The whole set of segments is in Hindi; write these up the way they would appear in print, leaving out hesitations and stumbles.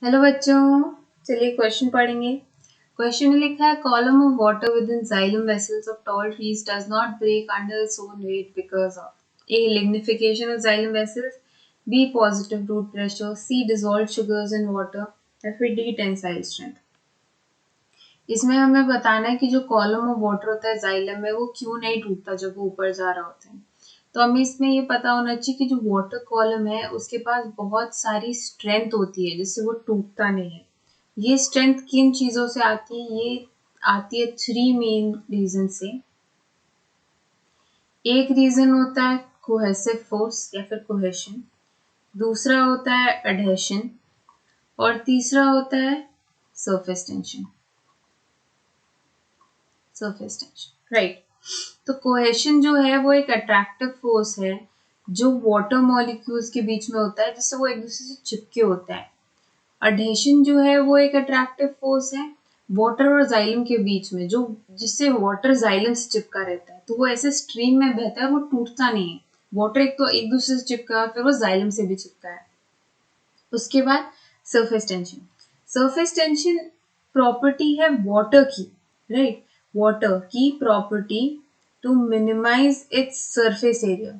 हेलो बच्चों, चलिए क्वेश्चन पढ़ेंगे। क्वेश्चन में लिखा है column of water with in xylem vessels of tall trees does not break under its own weight because of A. Lignification of xylem vessels, B. Positive root pressure, C. Dissolved sugars in water, या फिर D. Tensile strength। इसमें हमें बताना है कि जो कॉलम ऑफ वाटर होता है जाइलम में वो क्यों नहीं टूटता जब वो ऊपर जा रहा होता है। तो हमें इसमें ये पता होना चाहिए कि जो वाटर कॉलम है उसके पास बहुत सारी स्ट्रेंथ होती है जिससे वो टूटता नहीं है। ये स्ट्रेंथ किन चीज़ों से आती है? ये आती है थ्री मेन रीजन से। एक रीजन होता है कोहेसिव फोर्स या फिर कोहेशन, दूसरा होता है एडहेशन और तीसरा होता है surface tension. Surface tension, right. तो कोहेशन जो है वो एक अट्रैक्टिव फोर्स है जो वाटर मॉलिक्यूल्स के बीच में होता है जिससे वो एक दूसरे से चिपके होता है। अडहेशन जो है वो एक अट्रैक्टिव फोर्स है वाटर और जाइलम के बीच में, जो जिससे वाटर जाइलम से चिपका रहता है, तो वो ऐसे स्ट्रीम में बहता है, वो टूटता नहीं है। वाटर एक तो एक दूसरे से चिपका है, फिर वो जाइलम से भी चिपका है। उसके बाद surface tension. Surface tension property है वाटर की, राइट। वाटर की property to minimize its surface area.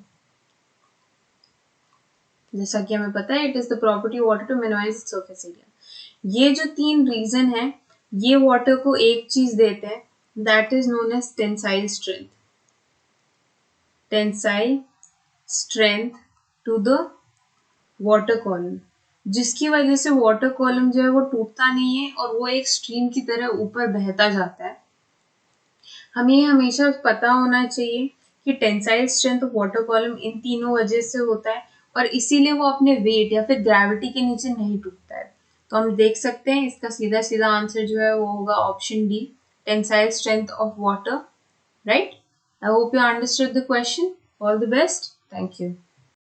जैसा कि हमें पता है it is the property water to minimize its surface area. ये जो तीन रीजन है ये वाटर को एक चीज देते हैं, that is known as tensile strength. Tensile strength to the water column, जिसकी वजह से वाटर कॉलम जो है वो टूटता नहीं है और वो एक स्ट्रीम की तरह ऊपर बहता जाता है। हमें ये हमेशा पता होना चाहिए कि tensile strength of water column in तीनों वजह से होता है और इसीलिए वो अपने वेट या फिर ग्रेविटी के नीचे नहीं टूटता है। तो हम देख सकते हैं इसका सीधा सीधा आंसर जो है वो होगा option D, tensile strength of water, right. I hope you understood the question. All the best, thank you.